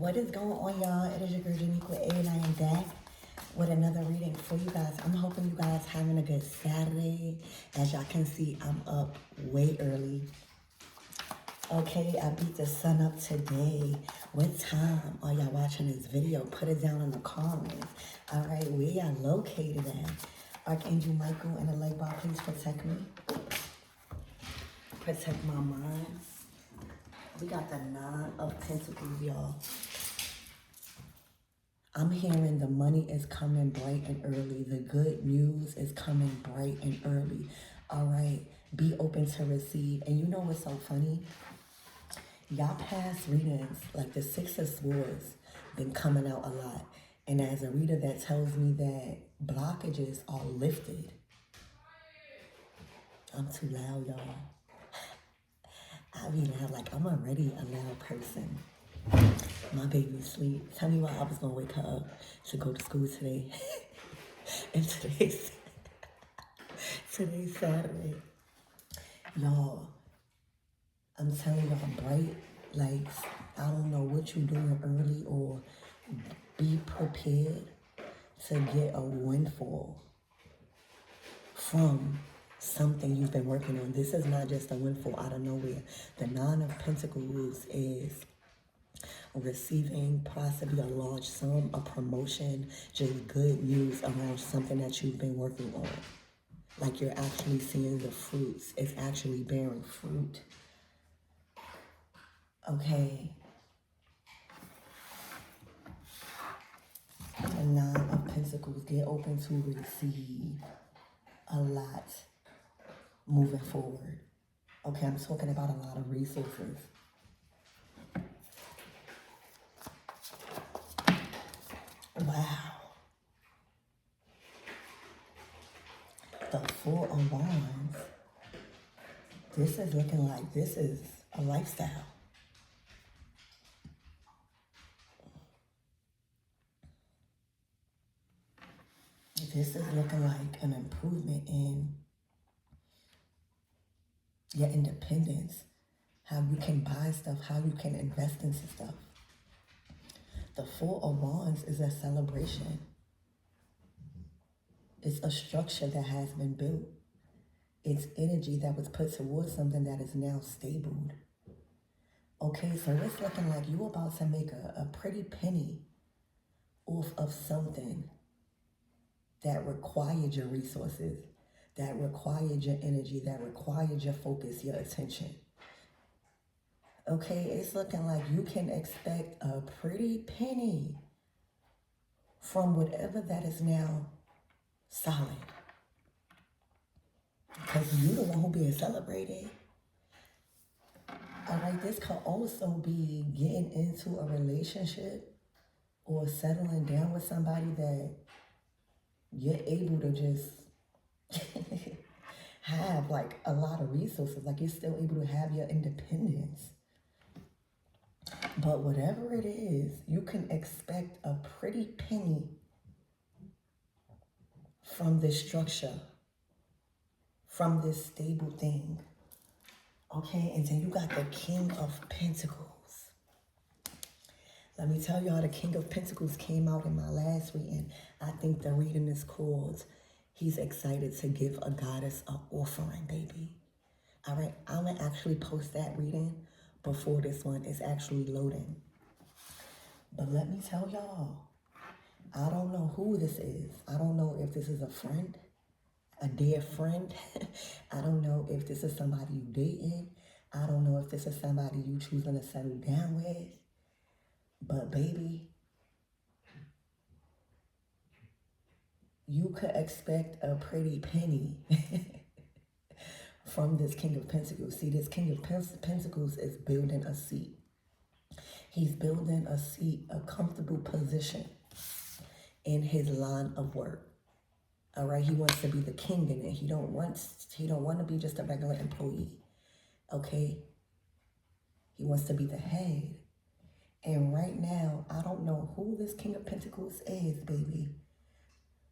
What is going on, y'all? It is your girl Janiqua A, and I am back with another reading for you guys. I'm hoping you guys having a good Saturday. As y'all can see, I'm up way early. Okay, I beat the sun up today. What time are y'all watching this video? Put it down in the comments. All right, where y'all located at? Archangel Michael and the light bar, please protect me. Protect my mind. We got the Nine of Pentacles, y'all. I'm hearing the money is coming bright and early. The good news is coming bright and early. All right, be open to receive. And you know what's so funny? Y'all past readings, like the Six of Swords, been coming out a lot. And as a reader, that tells me that blockages are lifted. I'm too loud, y'all. I be loud, like I'm already a loud person. My baby sleep. Tell me why I was gonna wake her up to go to school today. And today's Saturday. Y'all, I'm telling y'all, bright lights. I don't know what you're doing early, or be prepared to get a windfall from something you've been working on. This is not just a windfall out of nowhere. The Nine of Pentacles is receiving possibly a large sum, a promotion, just good news around something that you've been working on. Like you're actually seeing the fruits. It's actually bearing fruit. Okay. The Nine of Pentacles, get open to receive a lot moving forward. Okay, I'm talking about a lot of resources. Wow. The Four of Wands. This is looking like this is a lifestyle. This is looking like an improvement in your independence. How you can buy stuff, how you can invest into stuff. The Four of Wands is a celebration. It's a structure that has been built. It's energy that was put towards something that is now stable. Okay, so it's looking like you're about to make a pretty penny off of something that required your resources, that required your energy, that required your focus, your attention. Okay, it's looking like you can expect a pretty penny from whatever that is now solid. Because you're the one who being celebrated. All right, this could also be getting into a relationship or settling down with somebody that you're able to just have like a lot of resources. Like you're still able to have your independence. But whatever it is, you can expect a pretty penny from this structure, from this stable thing. Okay, and then you got the King of Pentacles. Let me tell y'all, the King of Pentacles came out in my last reading. I think the reading is called, He's Excited to Give a Goddess an Offering, baby. All right, I'm going to actually post that reading before this one is actually loading. But let me tell y'all, I don't know who this is. I don't know if this is a friend, a dear friend. I don't know if this is somebody you dating. I don't know if this is somebody you choosing to settle down with. But baby, you could expect a pretty penny from this King of Pentacles. See, this King of Pentacles is building a seat. He's building a seat, a comfortable position in his line of work. All right, he wants to be the king in it. He don't want to be just a regular employee. Okay, he wants to be the head. And right now, I don't know who this King of Pentacles is, baby.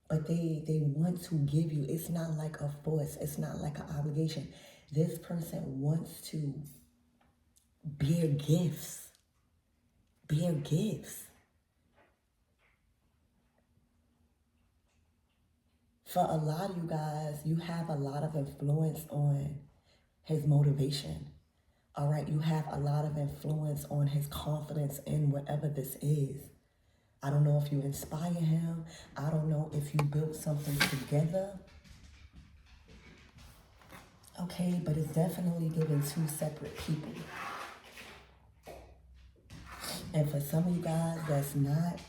But they want to give you, it's not like a force. It's not like an obligation. This person wants to bear gifts bear gifts. For a lot of you guys, you have a lot of influence on his motivation. All right, you have a lot of influence on his confidence in whatever this is. I don't know if you inspire him. I don't know if you built something together. Okay, but it's definitely giving two separate people. And for some of you guys that's not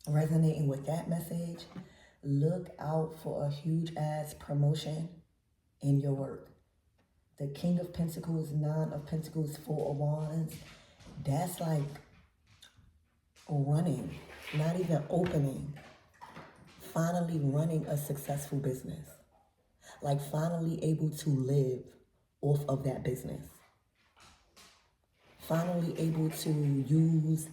resonating with that message, look out for a huge ass promotion in your work. The King of Pentacles, Nine of Pentacles, Four of Wands, that's like running, not even opening, finally running a successful business. Like finally able to live off of that business. Finally able to use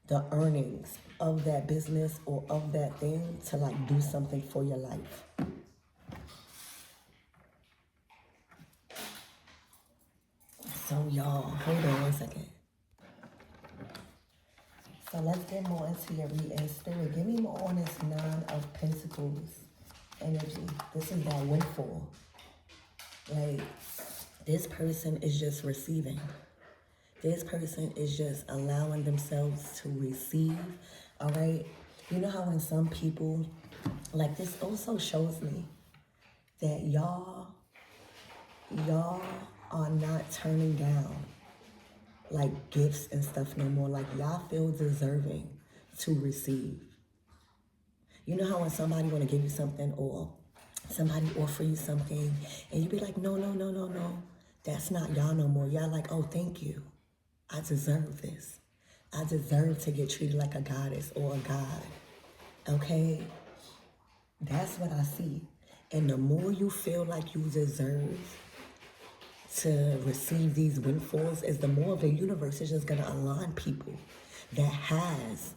the earnings of that business or of that thing to like do something for your life. So y'all, hold on one second. So let's get more into your reading. Spirit, give me more on this Nine of Pentacles energy. This is that windfall. Like, this person is just receiving. This person is just allowing themselves to receive, all right? You know how when some people, like this also shows me that y'all are not turning down like gifts and stuff no more. Like y'all feel deserving to receive. You know how when somebody want to give you something or somebody offer you something and you be like, no, that's not y'all no more. Y'all like, oh, thank you. I deserve this. I deserve to get treated like a goddess or a god. Okay? That's what I see. And the more you feel like you deserve to receive these windfalls, is the more the universe is just going to align people that has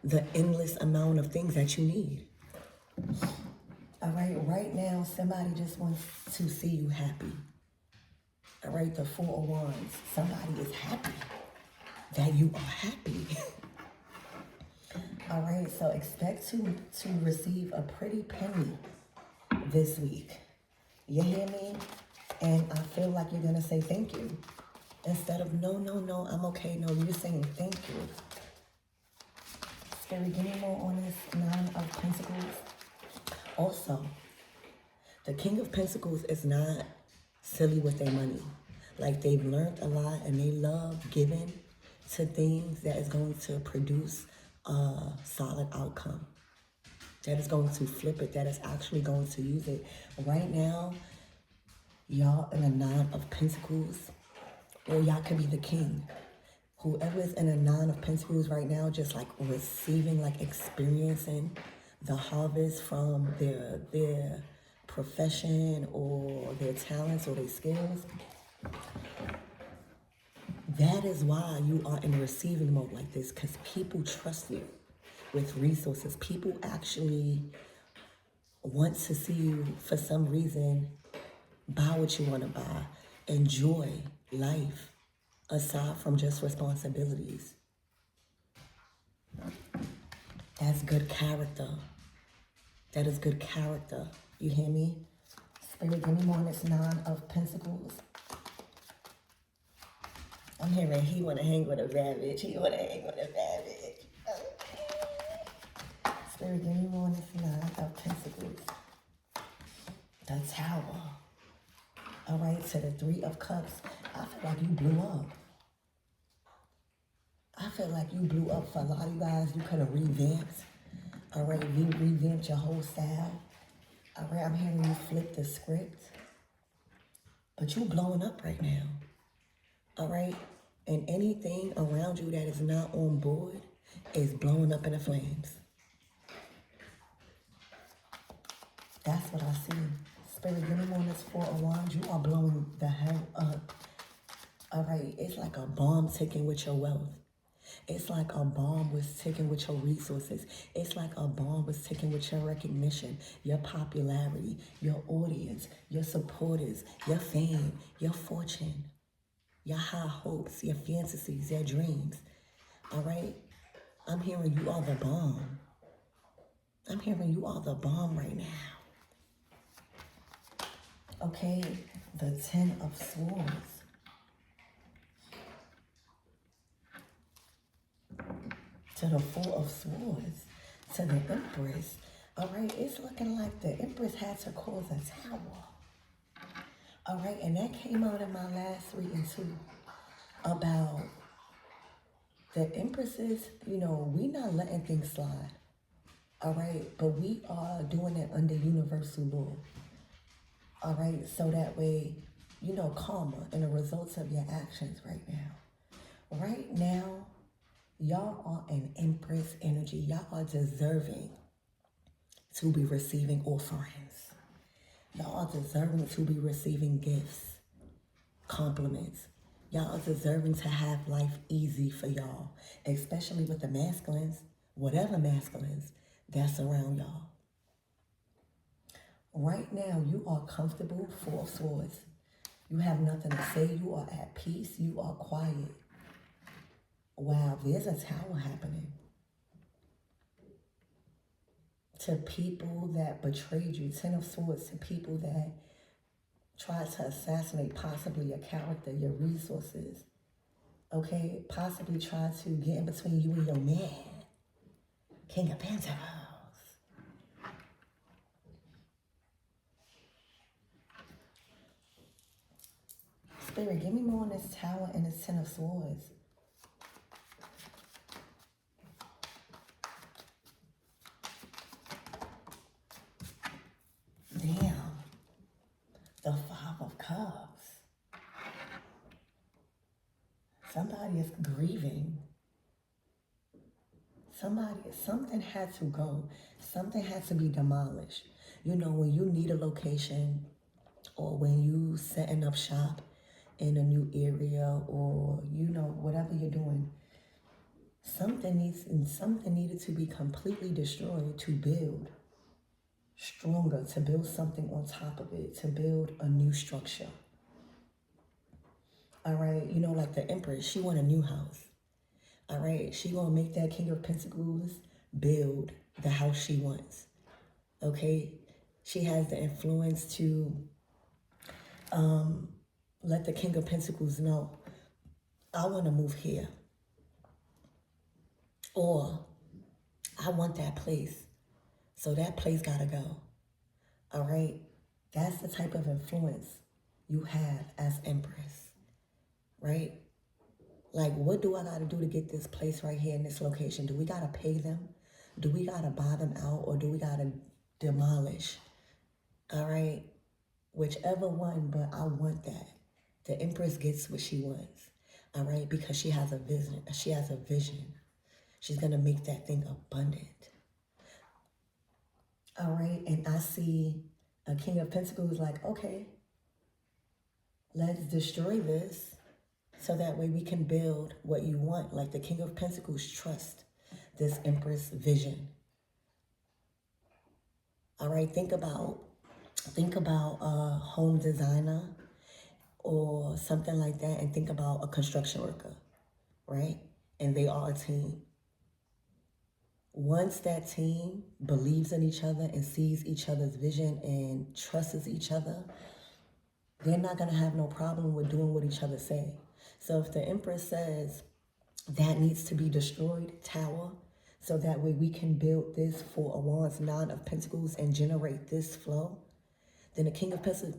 the endless amount of things that you need. All right? Right now, somebody just wants to see you happy. All right, the Four of Wands. Somebody is happy that you are happy. All right, so expect to receive a pretty penny this week. You hear me? And I feel like you're going to say thank you. Instead of no, I'm okay. No, you're saying thank you. Spirit, give me more on this Nine of Pentacles. Also, the King of Pentacles is not silly with their money. Like they've learned a lot and they love giving to things that is going to produce a solid outcome. That is going to flip it, that is actually going to use it. Right now, y'all in a Nine of Pentacles, or y'all could be the king. Whoever is in a Nine of Pentacles right now, just like receiving, like experiencing the harvest from their profession or their talents or their skills. That is why you are in a receiving mode like this, because people trust you with resources. People actually want to see you, for some reason, buy what you want to buy. Enjoy life aside from just responsibilities. That's good character. That is good character. You hear me? Spirit, give me more on this Nine of Pentacles. I'm hearing he want to hang with a bad bitch. He want to hang with a bad bitch. Okay. Spirit, give me more on this Nine of Pentacles. The Tower. All right, to the Three of Cups. I feel like you blew up. I feel like you blew up. For a lot of you guys. You could have revamped. All right, you revamped your whole style. All right, I'm hearing you flip the script. But you blowing up right now. All right? And anything around you that is not on board is blowing up in the flames. That's what I see. Spirit, give me more on this Four of Wands. You are blowing the hell up. All right? It's like a bomb ticking with your wealth. It's like a bomb was ticking with your resources. It's like a bomb was ticking with your recognition, your popularity, your audience, your supporters, your fame, your fortune. your high hopes, your fantasies, your dreams. All right? I'm hearing you are the bomb. I'm hearing you are the bomb right now. Okay? The Ten of Swords. To the Four of Swords. To the Empress. All right? It's looking like the Empress had to cause a tower. All right? And that came out in my last reading too. About the Empresses, you know, we not letting things slide. All right? But we are doing it under universal law. All right? So that way, you know, karma and the results of your actions right now. Right now, y'all are an Empress energy. Y'all are deserving to be receiving offerings. Y'all are deserving to be receiving gifts, compliments. Y'all are deserving to have life easy for y'all, especially with the masculines, whatever masculines that's around y'all. Right now, you are comfortable, Four of Swords. You have nothing to say. You are at peace. You are quiet. Wow, there's a tower happening. To people that betrayed you. Ten of Swords to people that tried to assassinate possibly your character, your resources. Okay, possibly try to get in between you and your man. King of Pentacles. Spirit, give me more on this tower and this Ten of Swords. Damn. The Five of Cups. Somebody is grieving. Something had to go. Something had to be demolished. You know, when you need a location or when you setting up shop in a new area or, you know, whatever you're doing, something needed to be completely destroyed to build stronger, to build something on top of it, to build a new structure. All right, you know, like the Empress, she want a new house. All right, she gonna make that King of Pentacles build the house she wants. Okay, she has the influence to let the King of Pentacles know, I want to move here. Or I want that place. So that place got to go. All right? That's the type of influence you have as Empress. Right? Like, what do I got to do to get this place right here in this location? Do we got to pay them? Do we got to buy them out? Or do we got to demolish? All right? Whichever one, but I want that. The Empress gets what she wants. All right? Because she has a vision. She has a vision. She's going to make that thing abundant. All right? And I see a King of Pentacles like, okay, let's destroy this so that way we can build what you want. Like the King of Pentacles trust this Empress vision. All right? Think about a home designer or something like that, and think about a construction worker, right? And they are a team. Once that team believes in each other and sees each other's vision and trusts each other, they're not going to have no problem with doing what each other say. So if the Empress says that needs to be destroyed, tower, so that way we can build this Four of Wands, Nine of Pentacles, and generate this flow, then the King of Pentacles,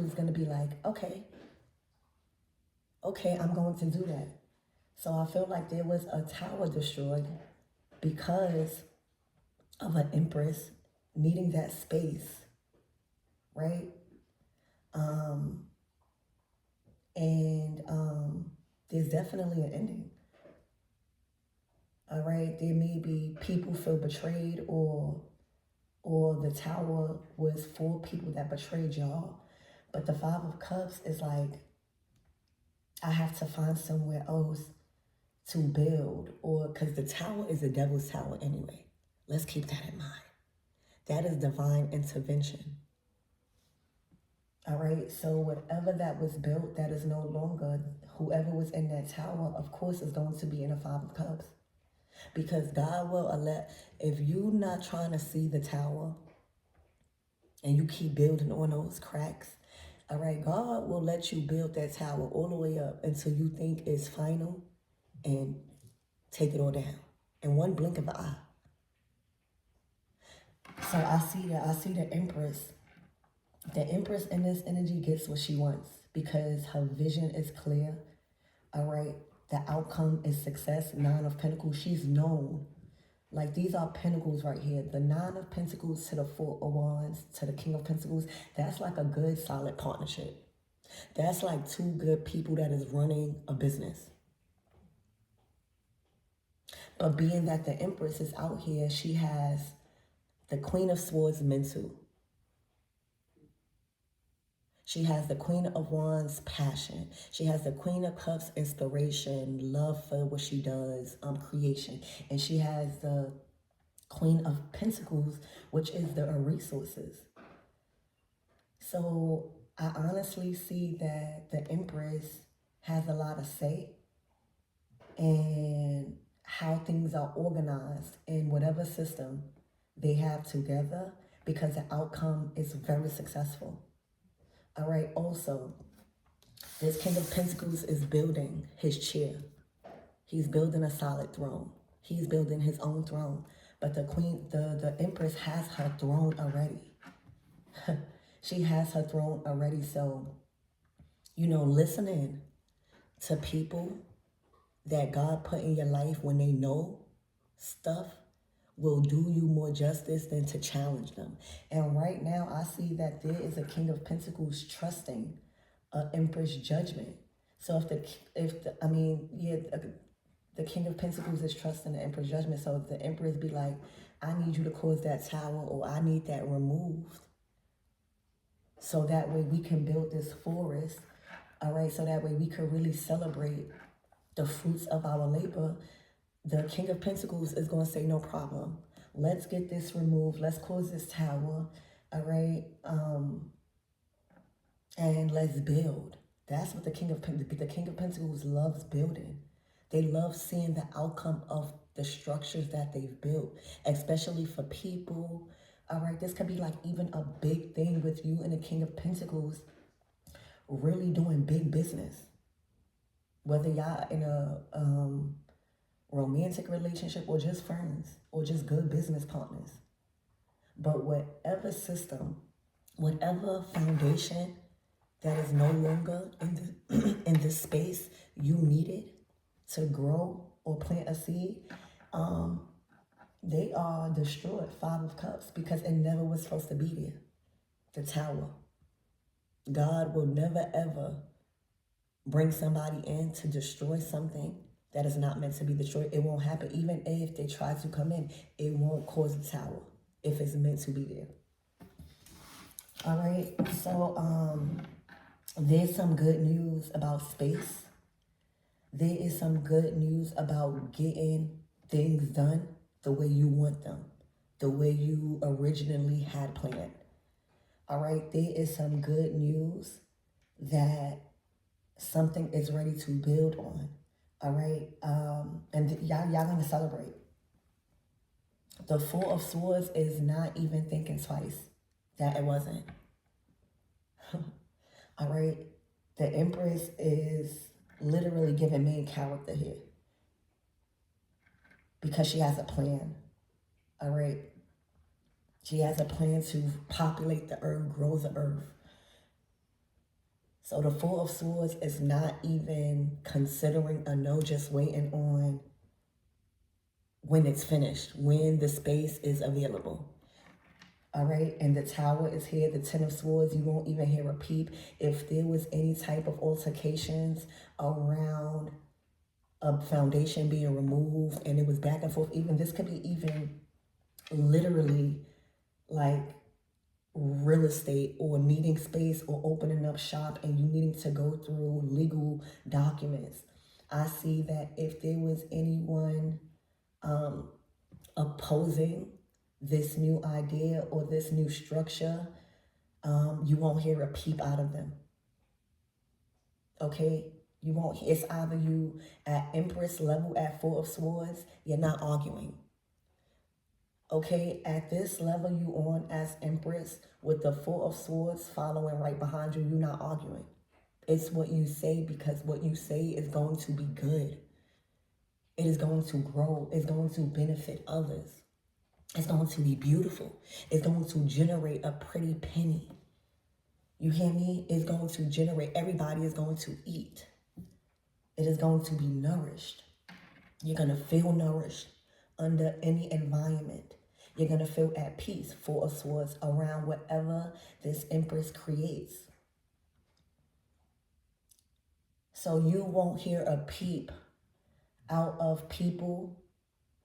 is going to be like, okay, I'm going to do that. So I feel like there was a tower destroyed because of an Empress needing that space, right? There's definitely an ending. All right, there may be people feel betrayed, or the tower was for people that betrayed y'all. But the Five of Cups is like, I have to find somewhere else to build, or because the tower is the devil's tower anyway. Let's keep that in mind. That is divine intervention. All right, so whatever that was built that is no longer, whoever was in that tower, of course, is going to be in a Five of Cups. Because God will let, if you're not trying to see the tower and you keep building on those cracks, all right, God will let you build that tower all the way up until you think it's final and take it all down in one blink of an eye. So I see the Empress. The Empress in this energy gets what she wants because her vision is clear. All right, the outcome is success. Nine of Pentacles, she's known. Like, these are pentacles right here. The Nine of Pentacles to the Four of Wands to the King of Pentacles. That's like a good, solid partnership. That's like two good people that is running a business. But being that the Empress is out here, she has the Queen of Swords mental. She has the Queen of Wands passion. She has the Queen of Cups inspiration, love for what she does, creation. And she has the Queen of Pentacles, which is the resources. So I honestly see that the Empress has a lot of say in how things are organized in whatever system they have together, because the outcome is very successful. All right, also, this King of Pentacles is building his chair. He's building a solid throne. He's building his own throne. But the Queen, the Empress has her throne already. She has her throne already. So, listening to people that God put in your life when they know stuff will do you more justice than to challenge them. And right now, I see that there is a King of Pentacles trusting an Empress judgment. So the King of Pentacles is trusting the Empress judgment. So if the Empress be like, I need you to cause that tower, or I need that removed, so that way we can build this forest. All right, so that way we could really celebrate the fruits of our labor. The King of Pentacles is going to say, no problem. Let's get this removed. Let's close this tower. All right. And let's build. That's what the King of Pentacles loves building. They love seeing the outcome of the structures that they've built, especially for people. All right. This could be like even a big thing with you and the King of Pentacles really doing big business. Whether y'all in a romantic relationship or just friends or just good business partners. But whatever system, whatever foundation that is no longer in this space you needed to grow or plant a seed, they are destroyed. Five of Cups, because it never was supposed to be there. The Tower. God will never ever bring somebody in to destroy something that is not meant to be destroyed. It won't happen. Even if they try to come in, it won't cause the tower if it's meant to be there. All right, so there's some good news about space. There is some good news about getting things done the way you want them, the way you originally had planned. All right, there is some good news that something is ready to build on. All right, and y'all gonna celebrate. The Four of Swords is not even thinking twice that it wasn't. All right, the Empress is literally giving main character here because she has a plan. All right, she has a plan to populate the earth, grow the earth. So the Four of Swords is not even considering a no, just waiting on when it's finished, when the space is available. All right, and the Tower is here, the Ten of Swords. You won't even hear a peep. If there was any type of altercations around a foundation being removed and it was back and forth, even this could be even literally like real estate or needing space or opening up shop and you needing to go through legal documents. I see that if there was anyone opposing this new idea or this new structure, You won't hear a peep out of them. Okay? You won't. It's either you at Empress level at Four of Swords, you're not arguing. Okay, at this level you on as Empress with the Four of Swords following right behind you, you're not arguing. It's what you say, because what you say is going to be good. It is going to grow. It's going to benefit others. It's going to be beautiful. It's going to generate a pretty penny. You hear me? It's going to generate, everybody is going to eat. It is going to be nourished. You're going to feel nourished under any environment. You're going to feel at peace, Four of Swords, around whatever this Empress creates. So you won't hear a peep out of people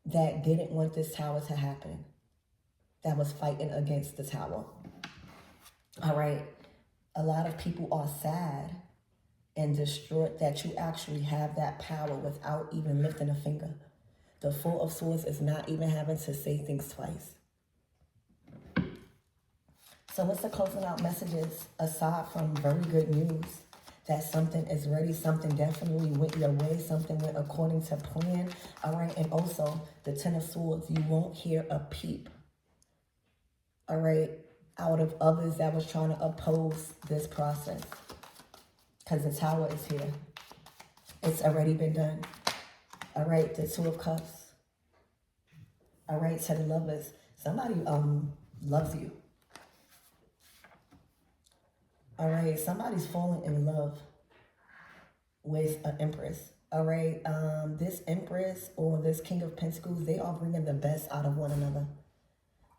that didn't want this tower to happen, that was fighting against the tower. All right. A lot of people are sad and distraught that you actually have that power without even lifting a finger. The Four of Swords is not even having to say things twice. So what's the closing out messages aside from very good news that something is ready, something definitely went your way, something went according to plan? All right, and also the Ten of Swords, you won't hear a peep, all right, out of others that was trying to oppose this process, because the Tower is here. It's already been done. All right, the Two of Cups. All right, to the Lovers, somebody loves you. All right, somebody's falling in love with an Empress. All right, this Empress or this King of Pentacles, they are bringing the best out of one another.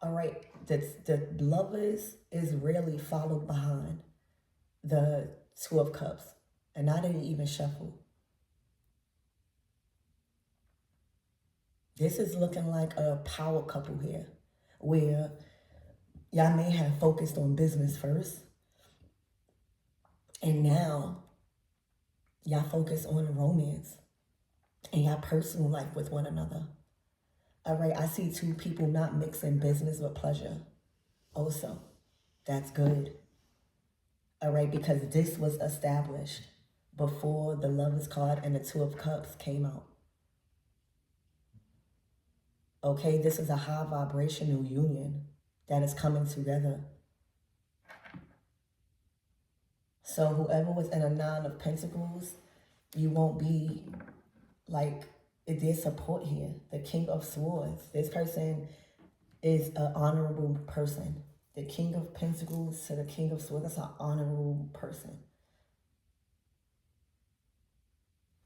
All right, the Lovers is really followed behind the Two of Cups, and I didn't even shuffle. This is looking like a power couple here, where y'all may have focused on business first, and now y'all focus on romance and y'all personal life with one another. All right, I see two people not mixing business with pleasure. Also, that's good. All right, because this was established before the Lovers card and the Two of Cups came out. Okay, this is a high vibrational union that is coming together. So whoever was in a Nine of Pentacles, you won't be like, there's support here. The King of Swords, this person is an honorable person. The King of Pentacles to the King of Swords, that's an honorable person.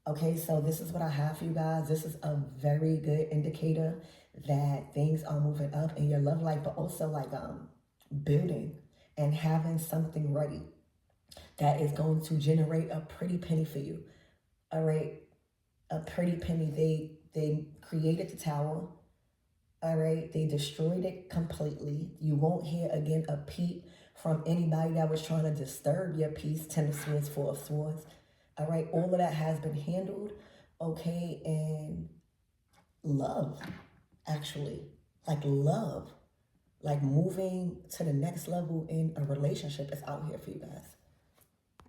Okay, so this is what I have for you guys. This is a very good indicator that things are moving up in your love life, but also like building and having something ready that is going to generate a pretty penny for you. All right, a pretty penny. They created the tower. All right, they destroyed it completely. You won't hear again a peep from anybody that was trying to disturb your peace. Ten of Swords, Four of Swords. All right, all of that has been handled. Okay, and love, actually, like love, like moving to the next level in a relationship is out here for you guys.